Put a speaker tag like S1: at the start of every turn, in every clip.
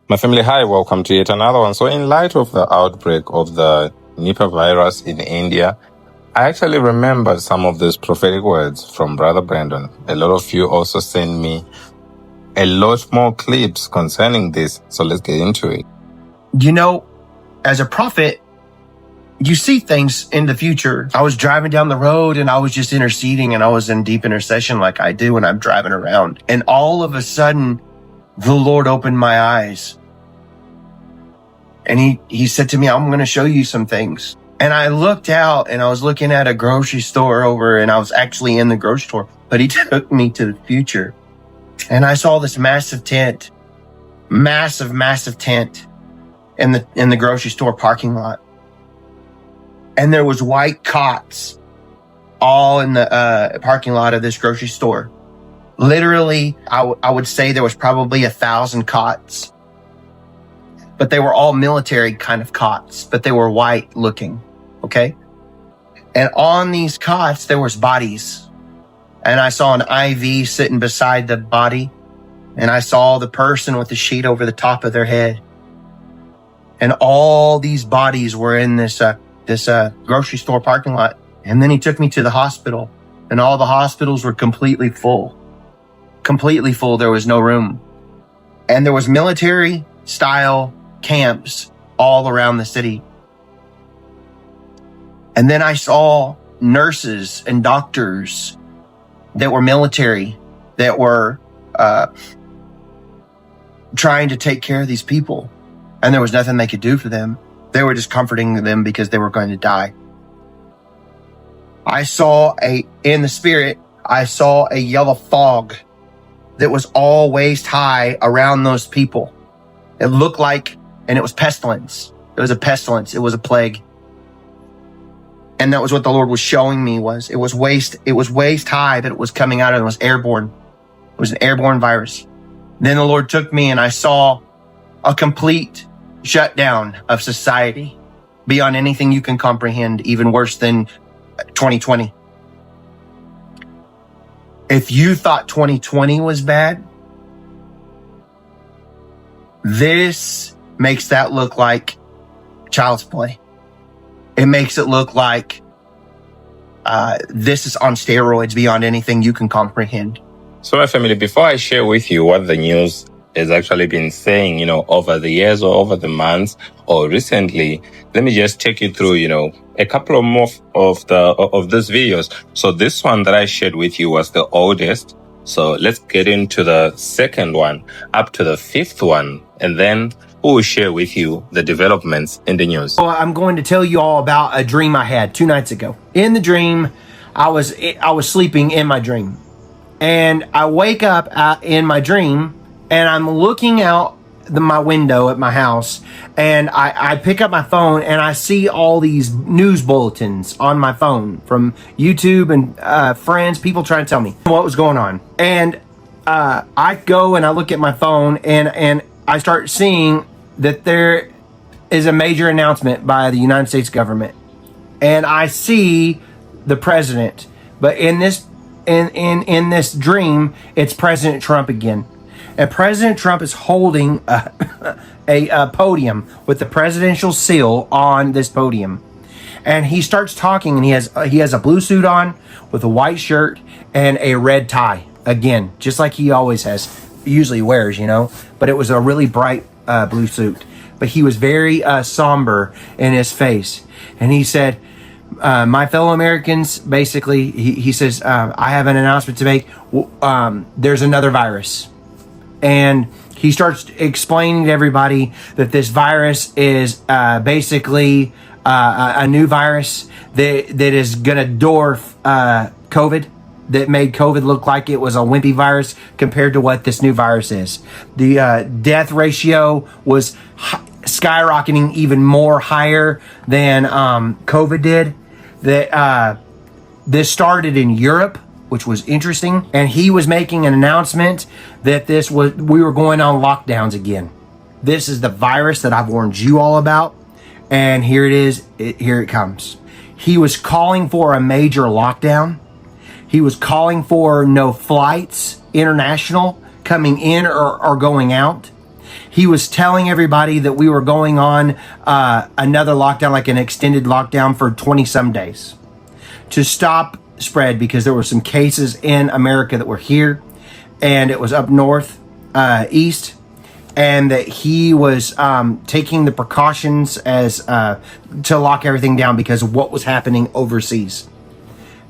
S1: My family, hi, welcome to yet another one. So in light of the outbreak of the Nipah virus in India, I actually remembered some of these prophetic words from Brother Brandon. A lot of you also sent me a lot more clips concerning this. So let's get into it.
S2: You know, as a prophet, you see things in the future. I was driving down the road and I was just interceding, and I was in deep intercession like I do when I'm driving around. And all of a sudden, the Lord opened my eyes. And he said to me, I'm going to show you some things. And I looked out and I was looking at a grocery store over, and I was actually in the grocery store, but he took me to the future. And I saw this massive tent, massive tent in the grocery store parking lot. And there was white cots all in the parking lot of this grocery store. Literally, I would say there was probably 1,000 cots. But they were all military kind of cots, but they were white looking, okay? And on these cots, there was bodies. And I saw an IV sitting beside the body. And I saw the person with the sheet over the top of their head. And all these bodies were in this grocery store parking lot. And then he took me to the hospital. And all the hospitals were completely full. Completely full. There was no room. And there was military style camps all around the city. And then I saw nurses and doctors that were military, that were trying to take care of these people. And there was nothing they could do for them. They were just comforting them because they were going to die. In the spirit, I saw a yellow fog that was all waist high around those people. It looked like, and it was pestilence. It was a pestilence. It was a plague. And that was what the Lord was showing me it was waist high, but it was coming out and it was airborne. It was an airborne virus. Then the Lord took me and I saw a complete shutdown of society beyond anything you can comprehend, even worse than 2020. If you thought 2020 was bad, this makes that look like child's play. It makes it look like this is on steroids beyond anything you can comprehend.
S1: So my family, before I share with you what the news has actually been saying, over the years or over the months or recently, let me just take you through, a couple of more of these videos. So this one that I shared with you was the oldest. So let's get into the second one up to the fifth one, and then we will share with you the developments in the news.
S2: So I'm going to tell you all about a dream I had 2 nights ago. In the dream, I was sleeping in my dream, and I wake up in my dream, and I'm looking out my window at my house, and I pick up my phone and I see all these news bulletins on my phone from YouTube and friends, people trying to tell me what was going on. And I go and I look at my phone and I start seeing that there is a major announcement by the United States government. And I see the president, but in this dream, it's President Trump again. And President Trump is holding a podium with the presidential seal on this podium. And he starts talking, and he has a blue suit on with a white shirt and a red tie. Again, just like he always usually wears, But it was a really bright blue suit. But he was very somber in his face. And he said, my fellow Americans, basically, he says, I have an announcement to make. There's another virus. And he starts explaining to everybody that this virus is basically a new virus that is going to dwarf COVID, that made COVID look like it was a wimpy virus compared to what this new virus is. The death ratio was skyrocketing even more higher than COVID did. This started in Europe, which was interesting. And he was making an announcement that we were going on lockdowns again. This is the virus that I've warned you all about. And here it is. Here it comes. He was calling for a major lockdown. He was calling for no flights, international, coming in or going out. He was telling everybody that we were going on another lockdown, like an extended lockdown for 20 some days to stop spread, because there were some cases in America that were here and it was up north, east, and that he was taking the precautions as to lock everything down because of what was happening overseas.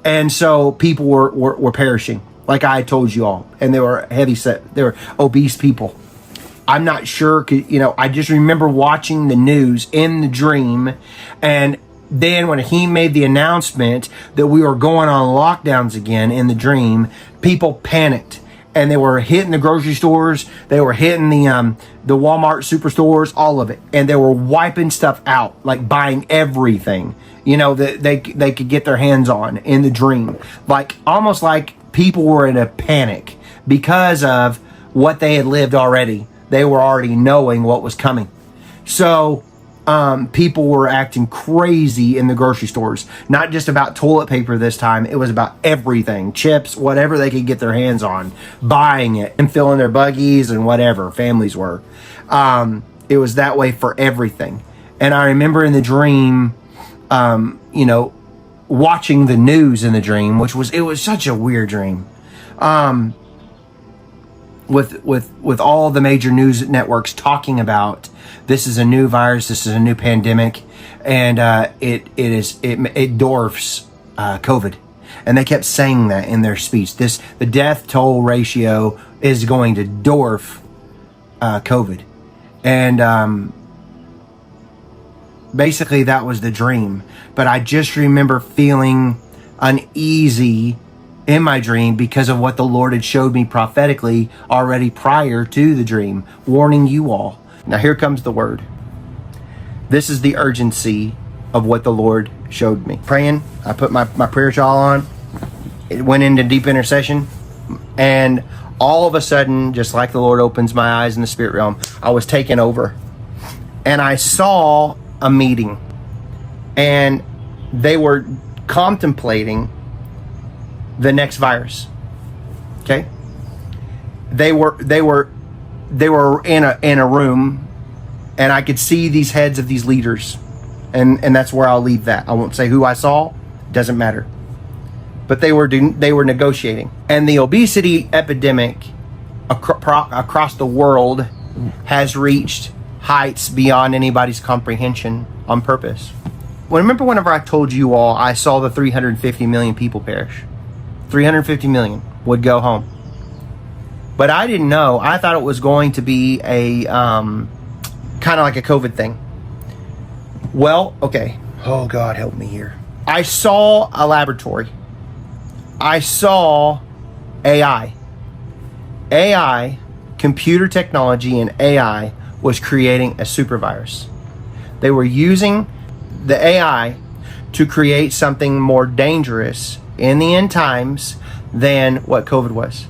S2: And so people were perishing, like I told you all, and they were they were obese people. I'm not sure, I just remember watching the news in the dream, and then when he made the announcement that we were going on lockdowns again in the dream, people panicked. And they were hitting the grocery stores, they were hitting the Walmart superstores, all of it. And they were wiping stuff out, like buying everything, that they could get their hands on in the dream. Like, almost like people were in a panic because of what they had lived already. They were already knowing what was coming. So people were acting crazy in the grocery stores. Not just about toilet paper this time. It was about everything. Chips, whatever they could get their hands on. Buying it and filling their buggies and whatever families were. It was that way for everything. And I remember in the dream, watching the news in the dream, it was such a weird dream. With all the major news networks talking about this is a new virus, this is a new pandemic, and it dwarfs COVID, and they kept saying that in their speech. The death toll ratio is going to dwarf COVID, and basically that was the dream. But I just remember feeling uneasy in my dream because of what the Lord had showed me prophetically already prior to the dream, warning you all. Now here comes the word. This is the urgency of what the Lord showed me. Praying, I put my prayer shawl on. It went into deep intercession. And all of a sudden, just like the Lord opens my eyes in the spirit realm, I was taken over. And I saw a meeting. And they were contemplating the next virus. Okay? They were in a room, and I could see these heads of these leaders, and that's where I'll leave that. I won't say who I saw, doesn't matter. But they were negotiating, and the obesity epidemic across the world has reached heights beyond anybody's comprehension on purpose. Remember whenever I told you all I saw the 350 million people perish? 350 million would go home. But I didn't know. I thought it was going to be a kind of like a COVID thing. Well, okay. Oh, God, help me here. I saw a laboratory. I saw AI. AI, computer technology and AI was creating a super virus. They were using the AI to create something more dangerous in the end times than what COVID was.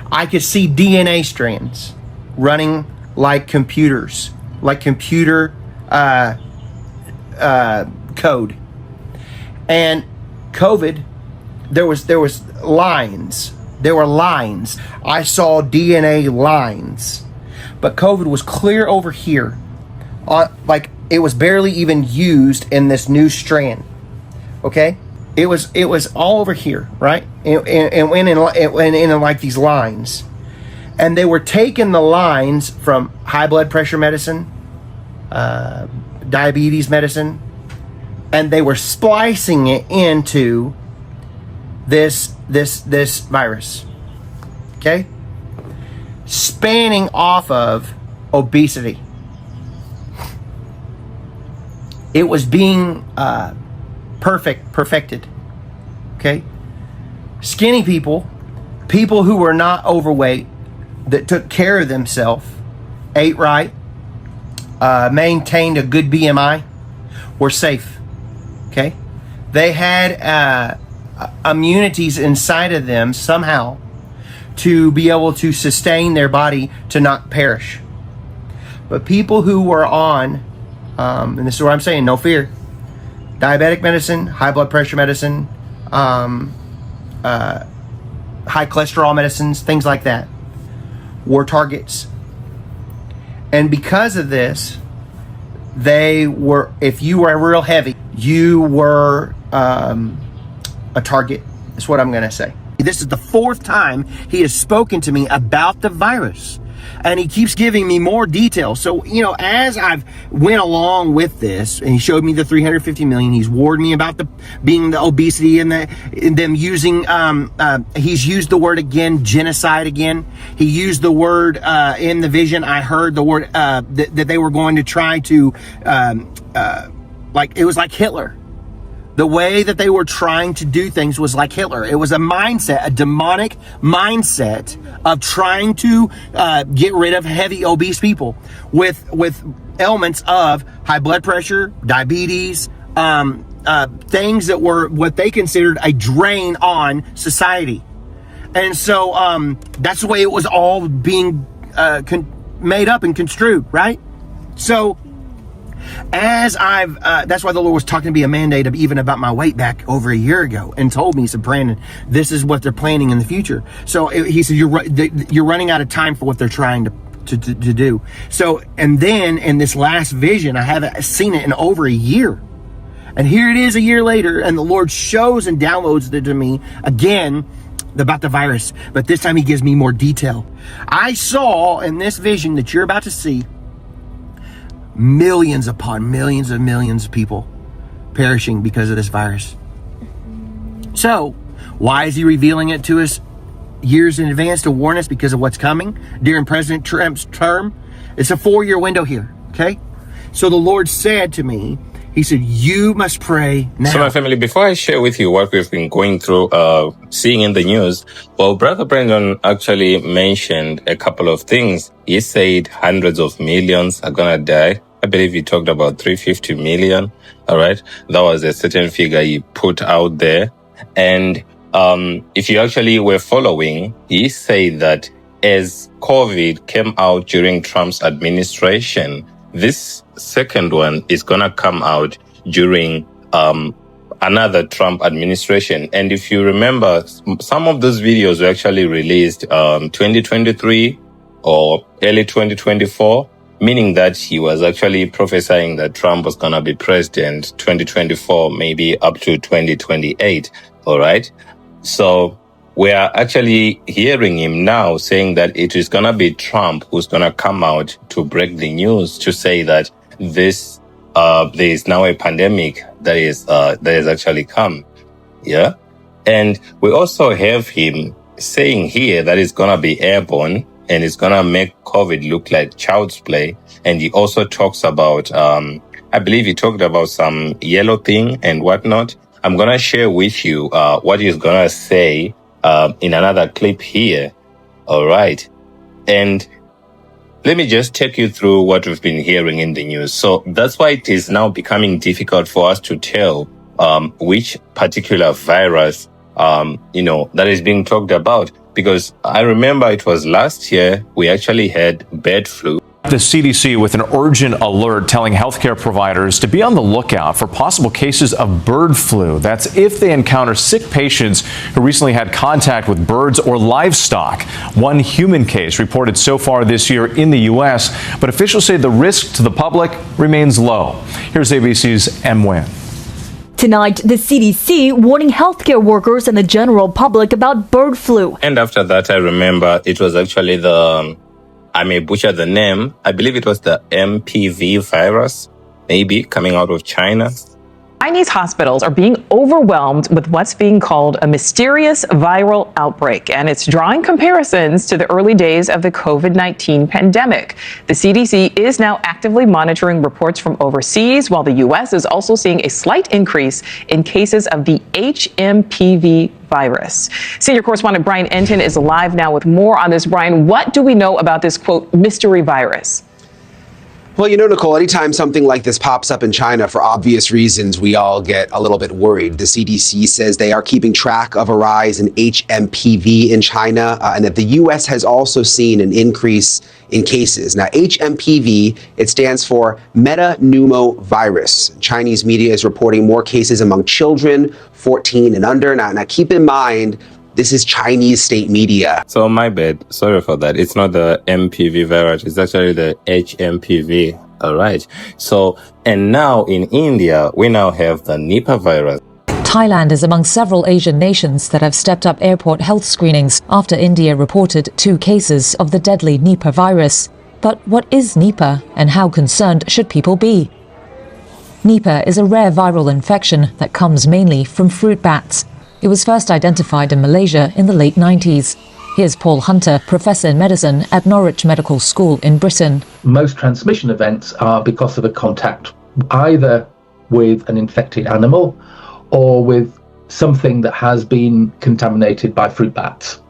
S2: I could see DNA strands running like computers, like computer code. And COVID, there was lines. There were lines. I saw DNA lines. But COVID was clear over here. Like it was barely even used in this new strand. Okay? It was all over here, right? And went in like these lines. And they were taking the lines from high blood pressure medicine, diabetes medicine, and they were splicing it into this virus. Okay? Spanning off of obesity. It was being perfected. Okay? Skinny people who were not overweight, that took care of themselves, ate right, maintained a good BMI, were safe. Okay? They had immunities inside of them somehow to be able to sustain their body to not perish. But people who were on, and this is what I'm saying, no fear, diabetic medicine, high blood pressure medicine, high cholesterol medicines, things like that, were targets. And because of this, if you were real heavy, you were a target. That's what I'm going to say. This is the fourth time he has spoken to me about the virus. And he keeps giving me more details. So, as I've went along with this, and he showed me the 350 million, he's warned me about the obesity and them using, he's used the word again, genocide again. He used the word, in the vision, I heard the word, that they were going to try to, it was like Hitler. The way that they were trying to do things was like Hitler. It was a mindset, a demonic mindset of trying to get rid of heavy obese people with ailments of high blood pressure, diabetes, things that were what they considered a drain on society. And so that's the way it was all being made up and construed, right? So as that's why the Lord was talking to me a mandate of even about my weight back over a year ago and told me, he said, Brandon, this is what they're planning in the future. So he said, you're running out of time for what they're trying to do. So, and then in this last vision, I haven't seen it in over a year. And here it is a year later, and the Lord shows and downloads it to me again about the virus. But this time he gives me more detail. I saw in this vision that you're about to see millions upon millions and millions of people perishing because of this virus. So, why is he revealing it to us years in advance to warn us because of what's coming during President Trump's term? It's a 4-year window here, okay? So the Lord said to me, he said, you must pray now.
S1: So my family, before I share with you what we've been going through, seeing in the news, well, Brother Brandon actually mentioned a couple of things. He said hundreds of millions are gonna die. I believe he talked about 350 million. All right. That was a certain figure he put out there. And if you actually were following, he said that as COVID came out during Trump's administration, this second one is going to come out during another Trump administration. And if you remember, some of those videos were actually released 2023 or early 2024. Meaning that he was actually prophesying that Trump was going to be president 2024, maybe up to 2028. All right. So we are actually hearing him now saying that it is going to be Trump who's going to come out to break the news to say that there is now a pandemic that has actually come. Yeah. And we also have him saying here that it's going to be airborne. And it's going to make COVID look like child's play. And he also talks about, I believe he talked about some yellow thing and whatnot. I'm going to share with you what he's going to say in another clip here. All right. And let me just take you through what we've been hearing in the news. So that's why it is now becoming difficult for us to tell which particular virus, that is being talked about. Because I remember it was last year, we actually had bird flu.
S3: The CDC with an urgent alert telling healthcare providers to be on the lookout for possible cases of bird flu. That's if they encounter sick patients who recently had contact with birds or livestock. One human case reported so far this year in the U.S., but officials say the risk to the public remains low. Here's ABC's M. Nguyen.
S4: Tonight, the CDC warning healthcare workers and the general public about bird flu.
S1: And after that, I remember it was actually I may butcher the name, I believe it was the MPV virus, maybe coming out of China.
S5: Chinese hospitals are being overwhelmed with what's being called a mysterious viral outbreak, and it's drawing comparisons to the early days of the COVID-19 pandemic. The CDC is now actively monitoring reports from overseas, while the U.S. is also seeing a slight increase in cases of the HMPV virus. Senior correspondent Brian Enton is live now with more on this. Brian, what do we know about this, quote, mystery virus?
S6: Well, Nicole, anytime something like this pops up in China, for obvious reasons, we all get a little bit worried. The CDC says they are keeping track of a rise in HMPV in China, and that the U.S. has also seen an increase in cases. Now, HMPV, it stands for metapneumovirus. Chinese media is reporting more cases among children 14 and under. Now keep in mind, This is Chinese state media.
S1: So my bad. Sorry for that. It's not the MPV virus. It's actually the HMPV. All right. So, and now in India, we now have the Nipah virus.
S7: Thailand is among several Asian nations that have stepped up airport health screenings after India reported 2 cases of the deadly Nipah virus. But what is Nipah and how concerned should people be? Nipah is a rare viral infection that comes mainly from fruit bats. It was first identified in Malaysia in the late 90s. Here's Paul Hunter, professor in medicine at Norwich Medical School in Britain.
S8: Most transmission events are because of a contact either with an infected animal or with something that has been contaminated by fruit bats.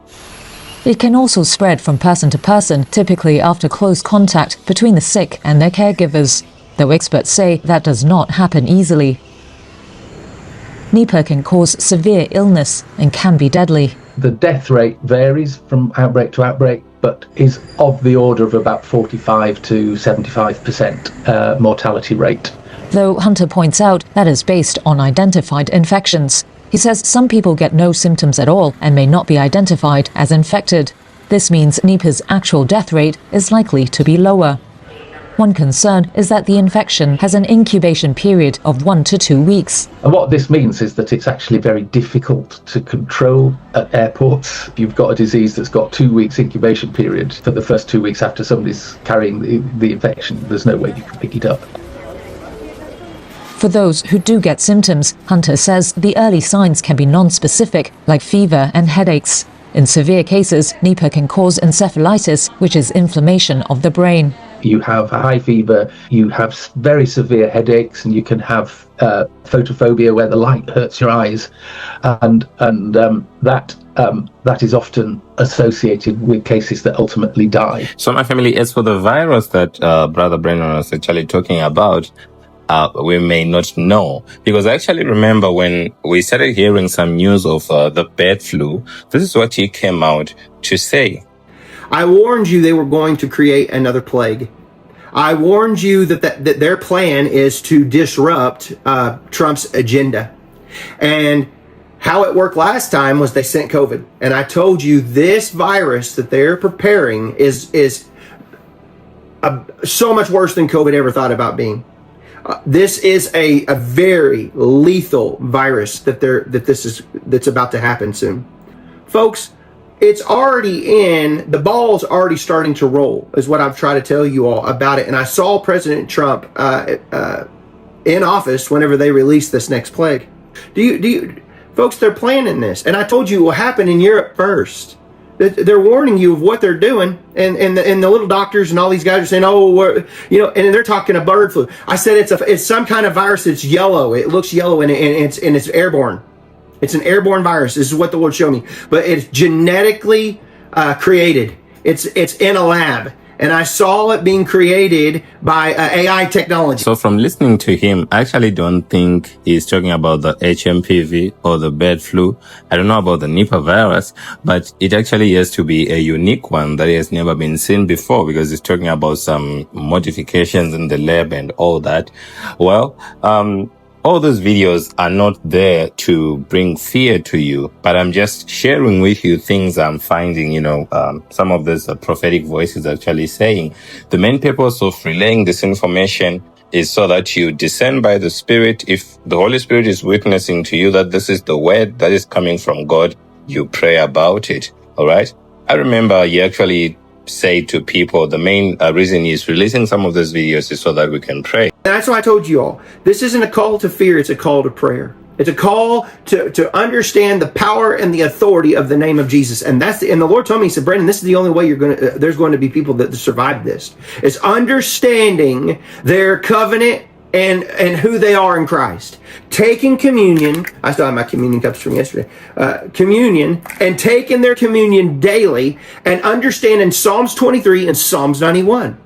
S7: It can also spread from person to person, typically after close contact between the sick and their caregivers, though experts say that does not happen easily. Nipah can cause severe illness and can be deadly.
S8: The death rate varies from outbreak to outbreak, but is of the order of about 45 to 75% mortality rate.
S7: Though Hunter points out that is based on identified infections. He says some people get no symptoms at all and may not be identified as infected. This means Nipah's actual death rate is likely to be lower. One concern is that the infection has an incubation period of 1 to 2 weeks.
S8: And what this means is that it's actually very difficult to control at airports. If you've got a disease that's got 2 weeks incubation period for the first 2 weeks after somebody's carrying the infection, there's no way you can pick it up.
S7: For those who do get symptoms, Hunter says the early signs can be non-specific, like fever and headaches. In severe cases, Nipah can cause encephalitis, which is inflammation of the brain.
S8: You have a high fever, you have very severe headaches, and you can have photophobia where the light hurts your eyes, and that is often associated with cases that ultimately die.
S1: So my family, as for the virus that Brother Brennan was actually talking about, we may not know, because I actually remember when we started hearing some news of the bird flu, this is what he came out to say.
S2: I warned you they were going to create another plague. I warned you that their plan is to disrupt Trump's agenda. And how it worked last time was they sent COVID. And I told you this virus that they're preparing is so much worse than COVID ever thought about being. This is a very lethal virus that's about to happen soon. Folks, it's already the ball's already starting to roll, is what I've tried to tell you all about it. And I saw President Trump in office whenever they released this next plague. Folks, they're planning this. And I told you it will happen in Europe first. They're warning you of what they're doing, and the little doctors and all these guys are saying, and they're talking a bird flu. I said it's some kind of virus that's yellow. It looks yellow and it's airborne. It's an airborne virus. This is what the Lord showed me. But it's genetically created. It's in a lab. And I saw it being created by AI technology.
S1: So from listening to him, I actually don't think he's talking about the HMPV or the bird flu. I don't know about the Nipah virus, but it actually has to be a unique one that has never been seen before, because he's talking about some modifications in the lab and all that. Well, all those videos are not there to bring fear to you, but I'm just sharing with you things I'm finding, some of these prophetic voices actually saying. The main purpose of relaying this information is so that you discern by the Spirit. If the Holy Spirit is witnessing to you that this is the word that is coming from God, you pray about it. All right. I remember he actually say to people, the main reason he's releasing some of these videos is so that we can pray.
S2: And that's why I told you all, this isn't a call to fear, it's a call to prayer. It's a call to understand the power and the authority of the name of Jesus. And and the Lord told me, he said, Brandon, this is the only way there's going to be people that survive this. It's understanding their covenant and who they are in Christ. Taking communion, I still have my communion cups from yesterday, communion, and taking their communion daily, and understanding Psalms 23 and Psalms 91.